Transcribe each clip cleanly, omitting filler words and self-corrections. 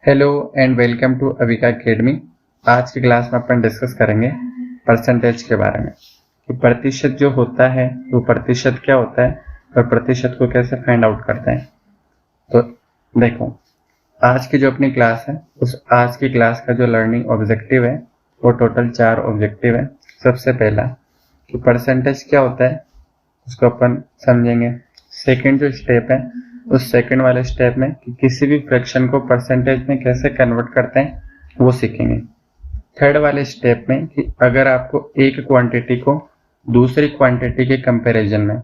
Hello and welcome to Avika academy. आज की class में अपन डिस्कस करेंगे परसेंटेज के बारे में कि प्रतिशत जो होता है वो प्रतिशत क्या होता है और प्रतिशत को कैसे फाइंड आउट करते हैं। तो देखो, आज की जो अपनी क्लास है उस आज की क्लास का जो लर्निंग ऑब्जेक्टिव है वो टोटल 4 ऑब्जेक्टिव है। सबसे पहला कि परसेंटेज क्या होता है उसको अपन समझेंगे। सेकेंड जो स्टेप है उस सेकंड वाले स्टेप में कि किसी भी फ्रैक्शन को परसेंटेज में कैसे कन्वर्ट करते हैं वो सीखेंगे। थर्ड वाले स्टेप में कि अगर आपको एक क्वांटिटी को दूसरी क्वांटिटी के कंपैरिजन में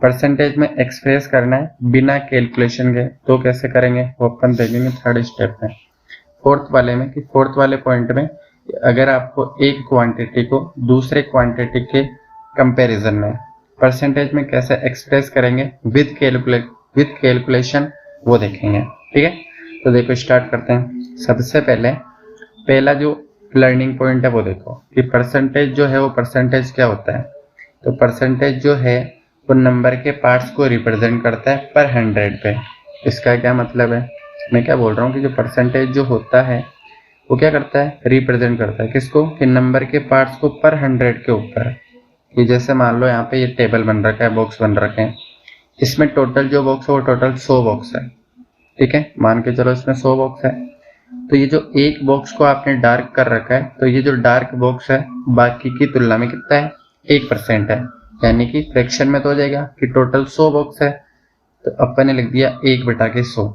परसेंटेज में एक्सप्रेस करना है बिना कैलकुलेशन के तो कैसे करेंगे वो अपन देखेंगे थर्ड स्टेप में। फोर्थ वाले पॉइंट में अगर आपको एक क्वांटिटी को दूसरे क्वांटिटी के कंपैरिजन में परसेंटेज में कैसे एक्सप्रेस करेंगे विद कैलकुलेशन वो देखेंगे। ठीक है, तो देखो स्टार्ट करते हैं। सबसे पहला जो लर्निंग पॉइंट है वो देखो कि परसेंटेज जो है वो परसेंटेज क्या होता है। तो परसेंटेज जो है वो नंबर के पार्ट्स को रिप्रेजेंट करता है पर 100 पे। इसका क्या मतलब है, मैं क्या बोल रहा हूँ कि जो परसेंटेज जो होता है वो क्या करता है, रिप्रेजेंट करता है किसको, कि नंबर के पार्ट्स को पर 100 के ऊपर। कि जैसे मान लो यहाँ पे ये टेबल बन रखा है, बॉक्स बन रखे हैं, इसमें टोटल जो बॉक्स है वो टोटल 100 बॉक्स है। ठीक है, मान के चलो इसमें 100 बॉक्स है। तो ये जो एक बॉक्स को आपने डार्क कर रखा है तो ये जो डार्क बॉक्स है बाकी की तुलना में कितना है, 1% है। यानी कि फ्रैक्शन में तो हो जाएगा कि टोटल 100 बॉक्स है तो अपन ने लिख दिया 1/100,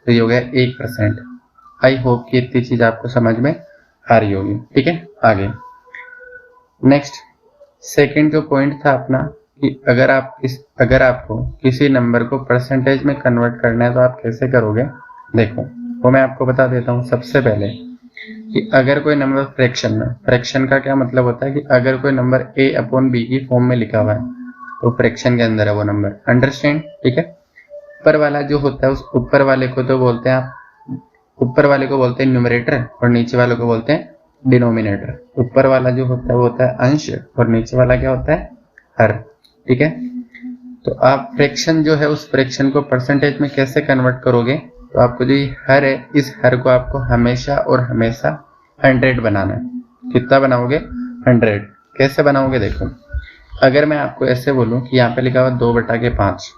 तो ये हो गया 1%। आई होप कि इतनी चीज आपको समझ में आ रही होगी। ठीक है, आगे नेक्स्ट सेकंड जो पॉइंट था अपना कि अगर आपको किसी नंबर को परसेंटेज में कन्वर्ट करना है तो आप कैसे करोगे। देखो वो मैं आपको बता देता हूँ। सबसे पहले कि अगर कोई नंबर फ्रैक्शन का क्या मतलब होता है कि अगर कोई नंबर a/b की फॉर्म में लिखा हुआ है तो फ्रैक्शन के अंदर है वो नंबर। अंडरस्टैंड। ठीक है, ऊपर वाला जो होता है उस ऊपर वाले को तो बोलते हैं ऊपर वाले को बोलते हैं न्यूमरेटर और नीचे वाले को बोलते हैं डिनोमिनेटर। ऊपर वाला जो होता है वो होता है अंश और नीचे वाला क्या होता है, हर। ठीक है, तो आप फ्रैक्शन जो है उस फ्रैक्शन को परसेंटेज में कैसे कन्वर्ट करोगे। तो आपको जो ये हर है इस हर को आपको हमेशा और हमेशा 100 बनाना है। कितना बनाओगे, 100। कैसे बनाओगे, देखो अगर मैं आपको ऐसे बोलूं कि यहाँ पे लिखा हुआ 2/5,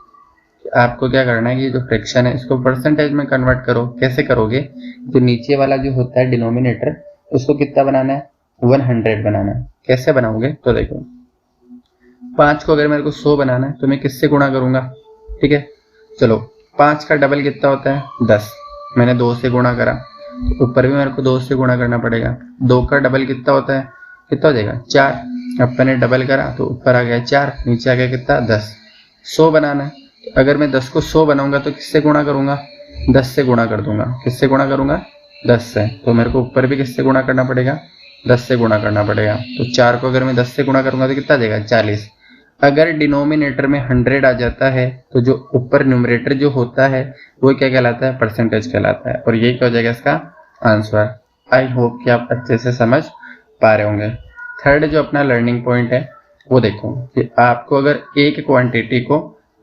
आपको क्या करना है कि जो फ्रैक्शन है इसको परसेंटेज में कन्वर्ट करो। कैसे करोगे, जो नीचे वाला जो होता है डिनोमिनेटर उसको कितना बनाना है, 100 बनाना है। कैसे बनाओगे, तो देखो 5 को अगर मेरे को 100 बनाना है तो मैं किससे गुणा करूंगा। ठीक है, चलो 5 का डबल कितना होता है, 10। मैंने 2 से गुणा करा तो ऊपर भी मेरे को 2 से गुणा करना पड़ेगा। 2 का डबल कितना होता है, कितना हो जाएगा, 4। अब मैंने डबल करा तो ऊपर आ गया 4, नीचे आ गया कितना, 10। 100 बनाना है तो अगर मैं 10 को 100 बनाऊंगा तो किससे गुणा करूंगा, 10 से गुणा कर दूंगा। किससे गुणा करूंगा, 10 से। तो मेरे को ऊपर भी किससे गुणा करना पड़ेगा, 10 से गुणा करना पड़ेगा। तो 4 को अगर मैं 10 से गुणा करूंगा तो कितना आ जाएगा, 40। अगर डिनोमिनेटर में 100 आ जाता है तो जो ऊपर न्यूमरेटर जो होता है वो क्या कहलाता है, परसेंटेज कहलाता है। और ये क्या हो जाएगा इसका आंसर। आई होप कि आप अच्छे से समझ पा रहे होंगे। थर्ड जो अपना लर्निंग पॉइंट है वो देखो कि आपको अगर एक क्वांटिटी को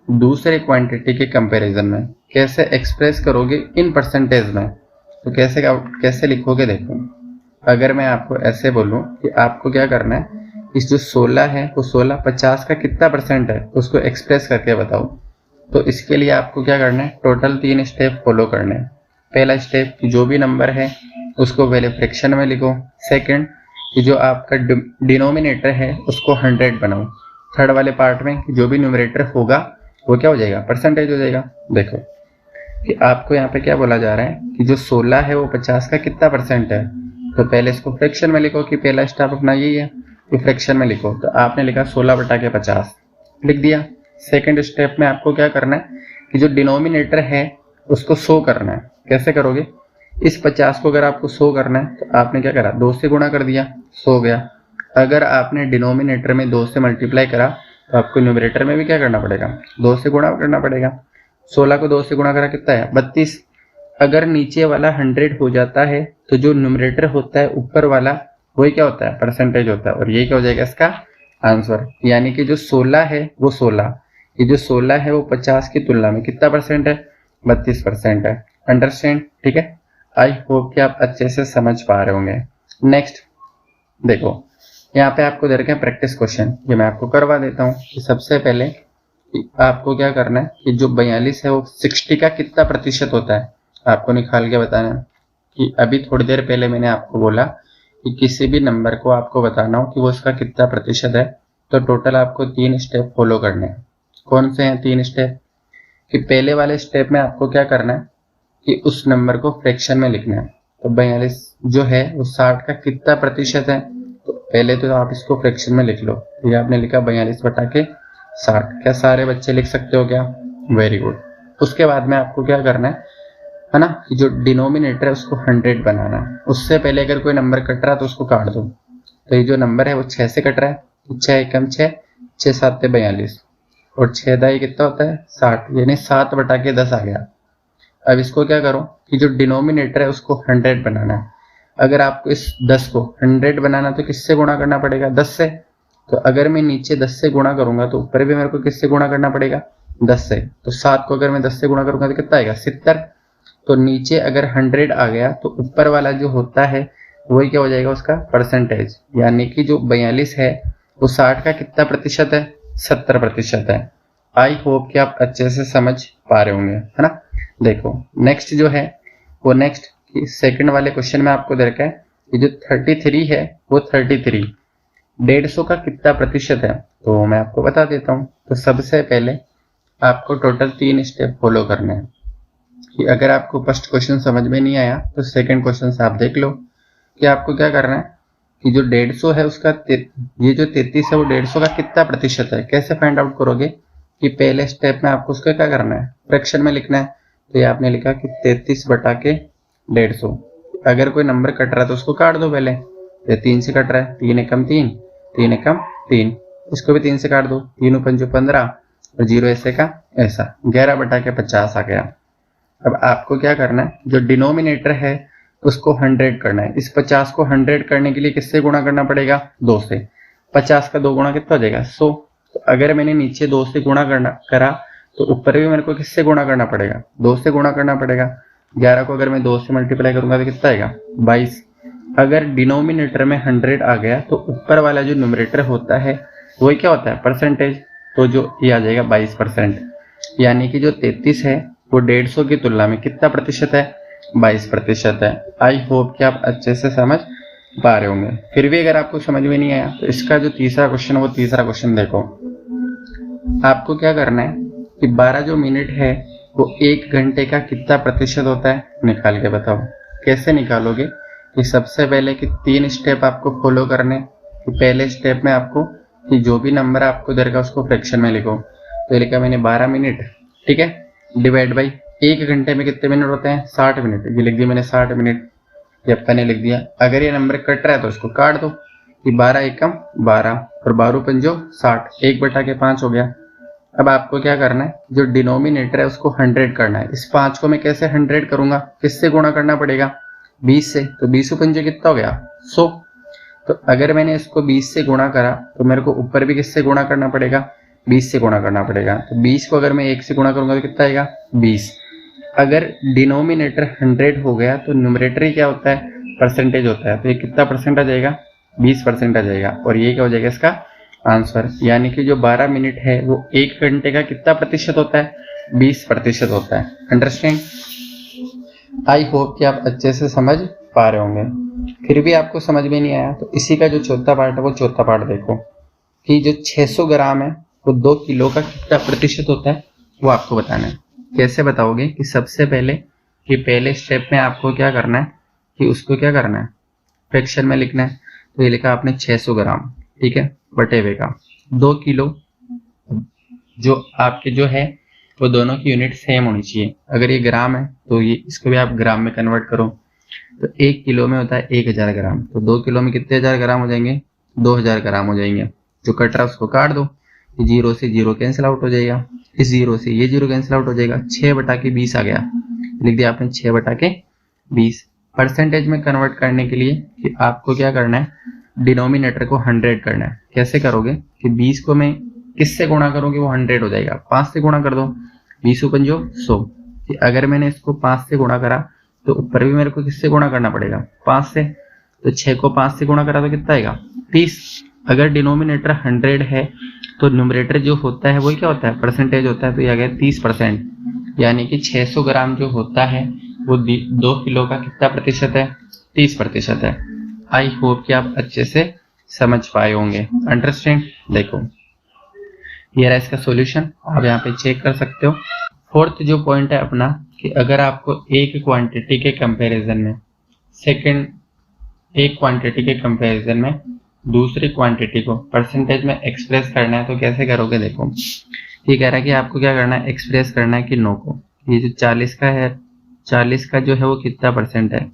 दूसरे क्वांटिटी के कंपैरिजन में कैसे एक्सप्रेस करोगे इन परसेंटेज में, तो कैसे लिखोगे। देखो अगर मैं आपको ऐसे बोलूं कि आपको क्या करना है, इस जो 16 है वो 16 50 का कितना परसेंट है उसको एक्सप्रेस करके बताओ। तो इसके लिए आपको क्या करना है, टोटल 3 स्टेप फॉलो करने हैं। पहला स्टेप कि जो भी नंबर है उसको पहले फ्रैक्शन में लिखो। सेकंड कि जो आपका डिनोमिनेटर है उसको 100 बनाओ। थर्ड वाले पार्ट में कि जो भी न्यूमरेटर होगा वो क्या हो जाएगा, परसेंटेज हो जाएगा। देखो कि आपको यहाँ पे क्या बोला जा रहा है कि जो 16 है वो 50 का कितना परसेंट है। तो पहले इसको फ्रैक्शन में लिखो कि पहला स्टेप अपना यही है कि फ्रैक्शन में लिखो। तो आपने लिखा 16/50 लिख दिया। सेकंड स्टेप में आपको क्या करना है कि जो डिनोमिनेटर है उसको 100 करना है। कैसे करोगे, इस 50 को अगर आपको 100 करना है तो आपने क्या करा, 2 से गुणा कर दिया, 100 हो गया। अगर आपने डिनोमिनेटर में 2 से मल्टीप्लाई करा तो आपको न्यूमरेटर में भी क्या करना पड़ेगा, 2 से गुणा करना पड़ेगा। 16 को 2 से गुणा करा कितना है, 32। अगर नीचे वाला 100 हो जाता है तो जो न्यूमरेटर होता है ऊपर वाला वही क्या होता है, परसेंटेज होता है। और ये क्या हो जाएगा इसका आंसर। यानी कि जो 16 है वो 16, ये जो 16 है वो 50 की तुलना में कितना परसेंट है, 32% है। अंडरस्टैंड। ठीक है, आई होप कि आप अच्छे से समझ पा रहे होंगे। नेक्स्ट देखो, यहाँ पे आपको दे रखे हैं प्रैक्टिस क्वेश्चन, ये मैं आपको करवा देता हूँ। कि सबसे पहले आपको क्या करना है कि जो 42 है वो 60 का कितना प्रतिशत होता है आपको निकाल के बताना है। कि अभी थोड़ी देर पहले मैंने आपको बोला कि किसी भी नंबर को आपको बताना हो कि वो उसका कितना प्रतिशत है, तो टोटल आपको 3 स्टेप फॉलो करने हैं। कौन से हैं 3 स्टेप? कि पहले वाले स्टेप में आपको क्या करना है कि उस नंबर को फ्रैक्शन में लिखना है। तो 42 जो है वो 60 का कितना प्रतिशत है, तो पहले तो आप इसको फ्रैक्शन में लिख लो। ये आपने लिखा 42 बटा के 60। क्या सारे बच्चे लिख सकते हो क्या? Very good. उसके बाद में आपको क्या करना है ना, कि जो डिनोमिनेटर है उसको 100 बनाना है। उससे पहले अगर कोई नंबर कट रहा है तो उसको काट दो। तो ये जो नंबर है वो 6 से कट रहा है, 6 एकम 6, 6 7 42 और 6 दाई कितना होता है 60, यानी 7 बटा के 10 आ गया। अब इसको क्या करो कि जो डिनोमिनेटर है उसको 100 बनाना है। अगर आपको इस 10 को 100 बनाना तो किससे गुणा करना पड़ेगा? 10 से। तो अगर मैं नीचे 10 से गुणा करूंगा तो ऊपर भी मेरे को किससे गुणा करना पड़ेगा? 10 से। तो 7 को अगर मैं 10 से गुणा करूंगा तो कितना आएगा? 70। तो नीचे अगर 100 आ गया तो ऊपर वाला जो होता है वही क्या हो जाएगा? उसका परसेंटेज। यानी कि जो 42 है वो 60 का कितना प्रतिशत है? 70% है। आई होप कि आप अच्छे से समझ पा रहे होंगे, है ना। देखो नेक्स्ट जो है वो नेक्स्ट सेकंड वाले क्वेश्चन में आपको दे रखा है कि जो 33 है वो 33 150 का कितना प्रतिशत है, तो मैं आपको बता देता हूँ। तो सबसे पहले आपको टोटल 3 स्टेप फॉलो करने हैं। कि अगर आपको फर्स्ट क्वेश्चन समझ में नहीं आया तो सेकंड क्वेश्चन से आप देख लो। कि आपको क्या करना है कि जो 150 है उसका ये जो 33 है वो 150 का कितना प्रतिशत है, कैसे फाइंड आउट करोगे? कि पहले स्टेप में आपको उसका क्या करना है? फ्रैक्शन में लिखना है। तो ये आपने लिखा कि 33 बटा के 150। अगर कोई नंबर कट रहा है तो उसको काट दो पहले। ये 3 से कट रहा है, 3 एकम 3, 3 एकम 3, इसको भी 3 से काट दो, 3 पंजो 15 और 0 ऐसे का ऐसा, 11 बटा के 50 आ गया। अब आपको क्या करना है, जो डिनोमिनेटर है उसको 100 करना है। इस 50 को 100 करने के लिए किससे गुणा करना पड़ेगा? 2 से। 50 का 2 गुणा कितना हो जाएगा? 100। तो अगर मैंने नीचे 2 से गुणा करा तो ऊपर भी मेरे को किससे गुणा करना पड़ेगा? 2 से गुणा करना पड़ेगा। 11 को अगर मैं 2 से मल्टीप्लाई करूंगा तो कितना आएगा? 22। अगर डिनोमिनेटर में 100 आ गया तो ऊपर वाला जो न्यूमरेटर होता है वही क्या होता है? परसेंटेज। तो जो ये आ जाएगा 22%। यानी कि जो 33 है वो 150 की तुलना में कितना प्रतिशत है? 22% है। आई होप कि आप अच्छे से समझ पा रहे होंगे। फिर भी अगर आपको समझ में नहीं आया तो इसका जो तीसरा क्वेश्चन है वो तीसरा क्वेश्चन देखो। आपको क्या करना है कि 12 जो मिनट है वो 1 घंटे का कितना प्रतिशत होता है, निकाल के बताओ। कैसे निकालोगे? कि सबसे पहले कि 3 स्टेप आपको फॉलो करने। कि पहले स्टेप में आपको कि जो भी नंबर आपको दे रखा उसको फ्रैक्शन में लिखो। तो लिखा मैंने 12 मिनट, ठीक है, डिवाइड बाई 1 घंटे में कितने मिनट होते हैं? 60 मिनट। ये लिख दिया मैंने 60 मिनट, ये अपन ने लिख दिया। अगर ये नंबर कट रहा है तो इसको काट दो। कि 12 एकम 12 और 12 पंजो 60, 1 बटा के 5 हो गया। अब आपको क्या करना है, जो डिनोमिनेटर है उसको 100 करना है। इस 5 को मैं कैसे 100 करूंगा? किससे गुणा करना पड़ेगा? 20 से। तो 20 पंजे कितना हो गया? 100। तो अगर मैंने इसको 20 से गुणा करा तो मेरे को ऊपर भी किससे गुणा करना पड़ेगा? 20 से गुणा करना पड़ेगा। तो 20 को अगर मैं 1 से गुणा करूंगा तो कितना आएगा? 20। अगर डिनोमिनेटर 100 हो गया तो न्यूमरेटर ही क्या होता है? परसेंटेज होता है। तो ये कितना परसेंट आ जाएगा? 20% आ जाएगा। और ये क्या हो जाएगा इसका आंसर। यानी कि जो 12 मिनट है वो 1 घंटे का कितना प्रतिशत होता है? 20% होता है। अंडरस्टैंड? आई होप कि आप अच्छे से समझ पा रहे होंगे। फिर भी आपको समझ में नहीं आया तो इसी का जो चौथा पार्ट है वो चौथा पार्ट देखो। कि जो 600 ग्राम है वो 2 किलो का कितना प्रतिशत होता है, वो आपको बताना है। कैसे बताओगे? कि सबसे पहले कि पहले स्टेप में आपको क्या करना है कि उसको क्या करना है? फ्रैक्शन में लिखना है। तो ये लिखा आपने 600 ग्राम, ठीक है, बटे हुए का 2 किलो। जो आपके जो है वो दोनों की यूनिट सेम होनी चाहिए। अगर ये ग्राम है तो ये इसको भी आप ग्राम में कन्वर्ट करो। तो 1 किलो में होता है 1000 ग्राम। तो 2 किलो में कितने हजार ग्राम हो जाएंगे? 2000 ग्राम हो जाएंगे। जो कट रहा है उसको काट दो। 0 से 0 कैंसिल आउट हो जाएगा, इस 0 से ये 0 कैंसिल आउट हो जाएगा। 6 बटा के 20 आ गया। लिख दिया आपने 6 बटा के 20। परसेंटेज में कन्वर्ट करने के लिए कि आपको क्या करना है, डिनोमिनेटर को 100 करना है। कैसे करोगे? कि 20 को मैं किससे गुणा करोगे वो 100 हो जाएगा? 5 से गुणा कर दो। 20 पंजो 100। अगर मैंने इसको 5 से गुणा करा तो ऊपर भी मेरे को किससे गुणा करना पड़ेगा, 5 से। तो 6 को 5 से गुणा करा तो कितना आएगा, 30। अगर डिनोमिनेटर 100 है तो न्यूमरेटर जो होता है वही क्या होता है, परसेंटेज होता है। तो ये आ गया 30%, यानी कि 600 ग्राम जो होता है वो 2 किलो का कितना प्रतिशत है, 30% है। आई होप कि आप अच्छे से समझ पाए होंगे। अंडरस्टैंड। देखो ये रहा इसका सॉल्यूशन, आप यहाँ पे चेक कर सकते हो। फोर्थ जो पॉइंट है अपना कि अगर आपको एक क्वांटिटी के कंपैरिजन में दूसरी क्वांटिटी को परसेंटेज में एक्सप्रेस करना है तो कैसे करोगे। देखो ये कह रहा है कि आपको क्या करना है, एक्सप्रेस करना है कि 9 को, ये जो 40 का है, 40 का जो है वो कितना परसेंट है,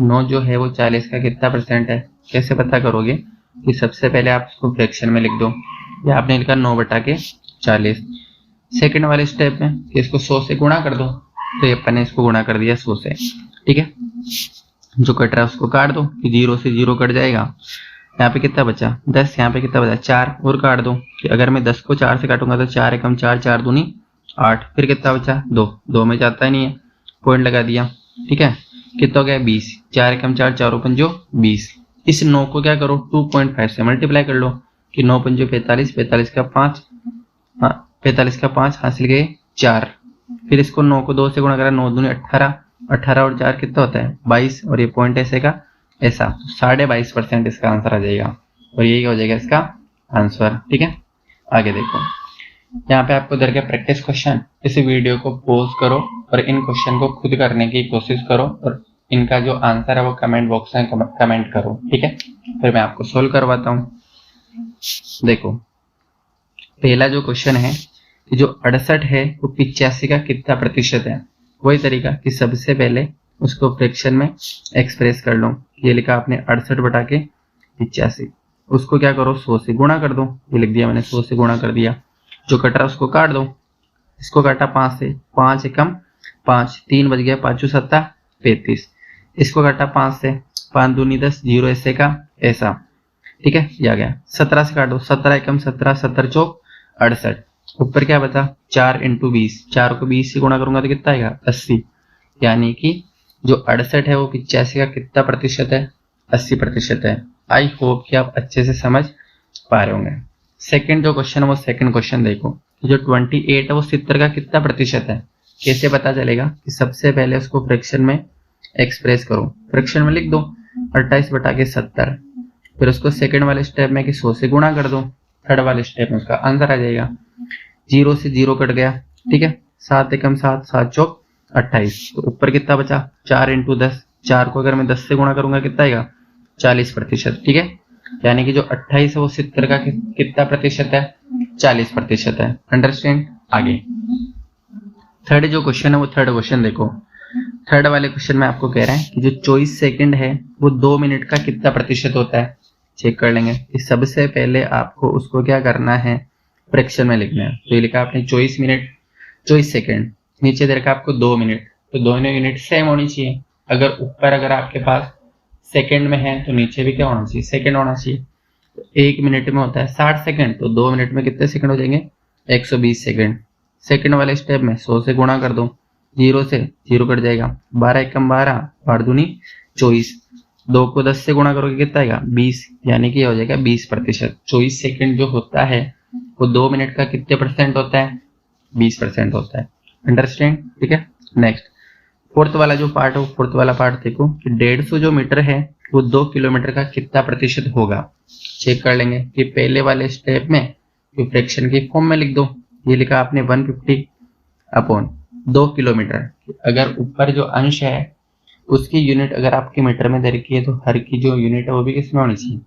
9 जो है वो 40 का कितना परसेंट है। कैसे पता करोगे कि सबसे पहले आप इसको फ्रैक्शन में लिख दो, या आपने लिखा 9/40। सेकंड वाले स्टेप में कि इसको 100 से गुणा कर दो, तो ये अपन ने इसको गुणा कर दिया 100 से। ठीक है, जो कट रहा है उसको काट दो कि 0 से 0 कट जाएगा। यहाँ पे कितना बचा 10, यहाँ पे कितना बचा 4, और काट दो कि अगर मैं 10 को 4 से काटूंगा तो 4 एकम 4, 4 दूनी 8, फिर कितना बचा 2, 2 में जाता ही नहीं है, पॉइंट लगा दिया। ठीक है, कितना हो गया 20, 4 एकम 4, 4 पंजो 20। इस 9 को क्या करो 2.5 से मल्टीप्लाई कर लो कि 9 पंजो 45, 45 का 5, हाँ 45 का 5 हासिल गए 4। फिर इसको 9 को 2 से गुणा करा, 9 दूनी 18, 18 और 4 कितना होता है 22, और ये पॉइंट ऐसे का ऐसा, 22.5% इसका आंसर आ जाएगा, और यही हो जाएगा इसका आंसर। ठीक है, आगे देखो यहाँ पे आपको दे रखा प्रैक्टिस क्वेश्चन। इस वीडियो को पॉज करो और इन क्वेश्चन को खुद करने की कोशिश करो, और इनका जो आंसर है वो कमेंट बॉक्स में कमेंट करो। ठीक है, फिर मैं आपको सोल्व करवाता हूँ। देखो पहला जो क्वेश्चन है कि जो 68 है वो 85 का कितना प्रतिशत है। वही तरीका कि सबसे पहले उसको फ्रैक्शन में एक्सप्रेस कर लो। ये लिखा आपने 68/85, उसको क्या करो 100 से गुणा कर दो, ये लिख दिया मैंने 100 से गुणा कर दिया। जो कट रहा उसको काट दो, इसको काटा 5 से, 5 एकम 5, 3 बज गया, 5 7 35। इसको काटा 5 से, 5 दूनी 10, 0 ऐसे का ऐसा। ठीक है, ये आ गया। 17 से काटो, 17 एकम 17, 17 चौक 68। ऊपर क्या बचा 4 × 20, 4 को 20 से गुणा करूंगा तो कितना आएगा 80, यानी कि जो 68 है वो 85 का कितना प्रतिशत है, 80% है। आई होप कि आप अच्छे से समझ पा रहे होंगे। सेकंड जो क्वेश्चन है वो सेकंड क्वेश्चन देखो, जो 28 है वो 70 का कितना प्रतिशत है। कैसे पता चलेगा कि सबसे पहले उसको फ्रैक्शन में एक्सप्रेस करो, फ्रैक्शन में लिख दो 28/70, फिर उसको सेकंड वाले स्टेप में कि 100 से गुणा कर दो, थर्ड वाले स्टेप में उसका आंसर आ जाएगा। 0 से 0 कट गया। ठीक है, 7 एकम 7, 7 चौक 28। तो ऊपर कितना बचा 4 × 10, 4 को अगर मैं 10 से गुणा करूंगा कितना आएगा 40%। ठीक है, यानी कि जो 28 है वो 70 का कितना प्रतिशत है, 40% है। अंडरस्टैंड। आगे थर्ड जो क्वेश्चन है वो थर्ड क्वेश्चन देखो। थर्ड वाले क्वेश्चन में आपको कह रहा है कि जो 24 सेकंड है वो 2 मिनट का कितना प्रतिशत होता है। चेक कर लेंगे कि सबसे पहले आपको उसको क्या करना है, फ्रैक्शन में लिखना है। तो ये लिखा आपने 24 मिनट 24 सेकंड, नीचे दे रखा आपको 2 मिनट, तो दोनों यूनिट सेम होनी चाहिए। अगर आपके पास सेकंड में है तो नीचे भी क्या होना चाहिए, सेकंड होना चाहिए। तो 1 मिनट में होता है 60 सेकंड, तो 2 मिनट में कितने सेकंड हो जाएंगे 120 सेकंड। सेकंड वाले स्टेप में 100 से गुणा कर दो, 0 से 0 कट जाएगा, 12 एकम 12, 12 दूनी 24, 2 को 10 से गुणा करोगे कितना आएगा 20, यानी कि हो जाएगा 20%। 24 सेकंड जो होता है वो 2 मिनट का कितने परसेंट होता है, 20% होता है। अंडरस्टैंड। ठीक है, नेक्स्ट फोर्थ वाला जो पार्ट है, फोर्थ वाला पार्ट देखो कि 150 जो मीटर है वो 2 किलोमीटर का कितना प्रतिशत होगा। चेक कर लेंगे कि पहले वाले स्टेप में जो फ्रैक्शन की फॉर्म में लिख दो, ये लिखा आपने 150/2 किलोमीटर। अगर ऊपर जो अंश है उसकी यूनिट अगर आपके मीटर में दे रखी है तो हर की जो यूनिट है वो भी किस में होनी चाहिए,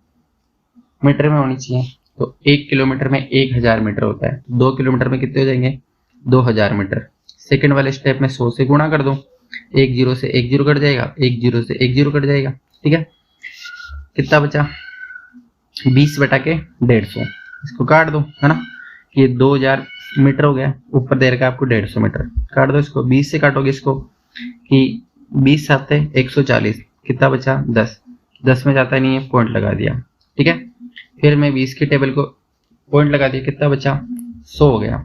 मीटर में होनी चाहिए। तो 1 किलोमीटर में 1000 मीटर होता है, 2 किलोमीटर में कितने हो जाएंगे 2000 मीटर। सेकंड वाले स्टेप में 100 से गुणा कर दो, 1 0 से 1 0 कट जाएगा, 1 0 से 1 0 कट जाएगा। ठीक है, कितना बचा 20/150, इसको काट दो, है ना, ये 2000 मीटर हो गया। ऊपर दे रखा आपको 150 मीटर, काट दो इसको, 20 से काटोगे इसको कि 20 7 140, कितना बचा 10, 10 में जाता नहीं है, पॉइंट लगा दिया। ठीक है, फिर मैं 20 की टेबल को पॉइंट लगा दिया, कितना बचा 100 हो गया।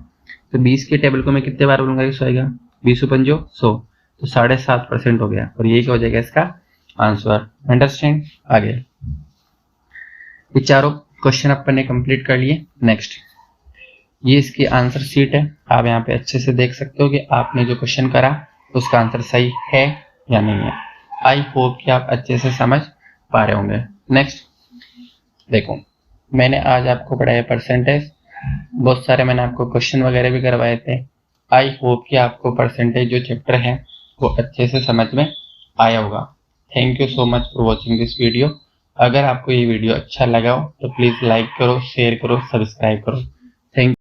तो 20 की टेबल को मैं कितने बार बोलूंगा 100 आएगा, 20 पंजो 100, तो 7.5% हो गया और ये क्या हो जाएगा इसका आंसर। अंडरस्टैंड? आगे ये चारों क्वेश्चन अपन ने कंप्लीट कर लिए। नेक्स्ट ये इसकी आंसर शीट है, आप यहाँ पे अच्छे से देख सकते हो कि आपने जो क्वेश्चन करा उसका आंसर सही है या नहीं है। आई होप कि आप अच्छे से समझ पा रहे होंगे। नेक्स्ट देखो, मैंने आज आपको पढ़ाया परसेंटेज, बहुत सारे मैंने आपको क्वेश्चन वगैरह भी करवाए थे। आई होप कि आपको परसेंटेज जो चैप्टर है वो अच्छे से समझ में आया होगा। Thank you so much for watching this video. अगर आपको ये वीडियो अच्छा लगा हो तो प्लीज़ लाइक करो, शेयर करो, सब्सक्राइब करो। थैंक